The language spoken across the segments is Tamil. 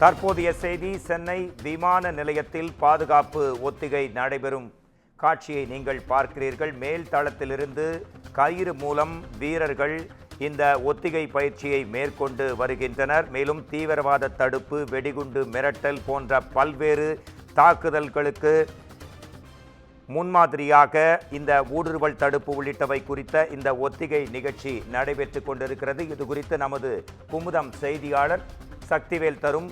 தற்போதைய செய்தி. சென்னை விமான நிலையத்தில் பாதுகாப்பு ஒத்திகை நடைபெறும் காட்சியை நீங்கள் பார்க்கிறீர்கள். மேல் தளத்திலிருந்து கயிறு மூலம் வீரர்கள் இந்த ஒத்திகை பயிற்சியை மேற்கொண்டு வருகின்றனர். மேலும் தீவிரவாத தடுப்பு, வெடிகுண்டு மிரட்டல் போன்ற பல்வேறு தாக்குதல்களுக்கு முன்மாதிரியாக இந்த ஊடுருவல் தடுப்பு உள்ளிட்டவை குறித்த இந்த ஒத்திகை நிகழ்ச்சி நடைபெற்று கொண்டிருக்கிறது. இது குறித்து நமது குமுதம் செய்தியாளர் சக்திவேல் தரும்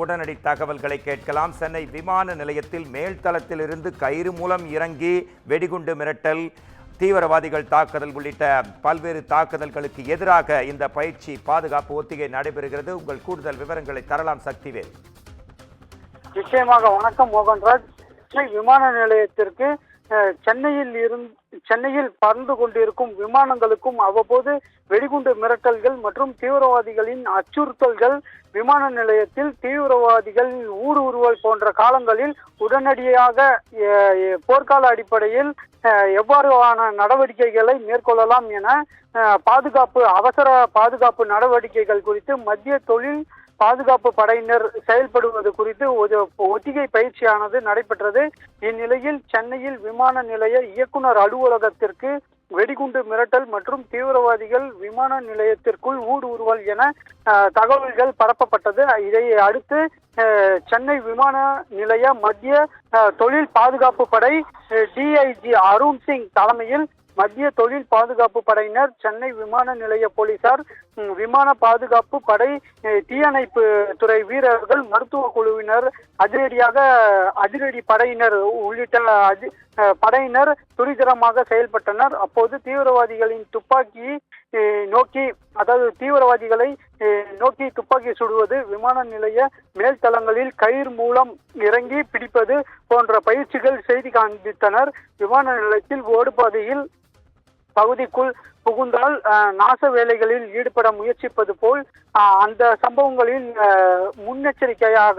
உடனடி தகவல்களை கேட்கலாம். சென்னை விமான நிலையத்தில் மேல்தளத்திலிருந்து கயிறு மூலம் இறங்கி வெடிகுண்டு மிரட்டல், தீவிரவாதிகள் தாக்குதல் உள்ளிட்ட பல்வேறு தாக்குதல்களுக்கு எதிராக இந்த பயிற்சி பாதுகாப்பு ஒத்திகை நடைபெறுகிறது. உங்கள் கூடுதல் விவரங்களை தரலாம் சக்திவேல். நிச்சயமாக. வணக்கம் மோகன்ராஜ். விமான நிலையத்திற்கு சென்னையில் பறந்து கொண்டிருக்கும் விமானங்களுக்கும் அவ்வப்போது வெடிகுண்டு மிரட்டல்கள் மற்றும் தீவிரவாதிகளின் அச்சுறுத்தல்கள், விமான நிலையத்தில் தீவிரவாதிகள் ஊடுருவல் போன்ற காலங்களில் உடனடியாக போர்க்கால அடிப்படையில் எவ்வாறான நடவடிக்கைகளை மேற்கொள்ளலாம் என அவசர பாதுகாப்பு நடவடிக்கைகள் குறித்து மத்திய தொழில் பாதுகாப்பு படையினர் செயல்படுவது குறித்து ஒத்திகை பயிற்சியானது நடைபெற்றது. இந்நிலையில் சென்னையில் விமான நிலைய இயக்குனர் அலுவலகத்திற்கு வெடிகுண்டு மிரட்டல் மற்றும் தீவிரவாதிகள் விமான நிலையத்திற்குள் ஊடுருவல் என தகவல்கள் பரப்பப்பட்டது. இதை அடுத்து சென்னை விமான நிலைய மத்திய தொழில் பாதுகாப்பு படை டிஐஜி அருண் சிங் தலைமையில் மத்திய தொழில் பாதுகாப்பு படையினர், சென்னை விமான நிலைய போலீசார், விமான பாதுகாப்பு படை, தீயணைப்பு துறை வீரர்கள், மருத்துவ குழுவினர், அதிரடி படையினர் உள்ளிட்ட படையினர் துரிதமாக செயல்பட்டனர். அப்போது தீவிரவாதிகளை நோக்கி துப்பாக்கி சுடுவது, விமான நிலைய மேல்தளங்களில் கயிறு மூலம் இறங்கி பிடிப்பது போன்ற பயிற்சிகள் செய்து காண்பித்தனர். விமான நிலையத்தில் ஓடுபாதையில் பகுதிக்குள் புகுந்தால் நாச வேலைகளில் ஈடுபட முயற்சிப்பது போல் அந்த சம்பவங்களில் முன்னெச்சரிக்கையாக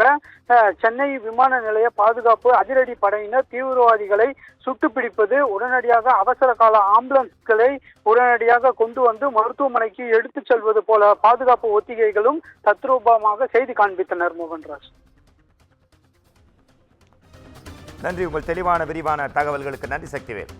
சென்னை விமான நிலைய பாதுகாப்பு அதிரடி படையினர் தீவிரவாதிகளை சுட்டுப்பிடிப்பது, உடனடியாக அவசர கால ஆம்புலன்ஸ்களை உடனடியாக கொண்டு வந்து மருத்துவமனைக்கு எடுத்துச் செல்வது போல பாதுகாப்பு ஒத்திகைகளும் தத்ரூபமாக செய்து காண்பித்தனர். மோகன்ராஜ், நன்றி. உங்கள் தெளிவான விரிவான தகவல்களுக்கு நன்றி சக்திவேல்.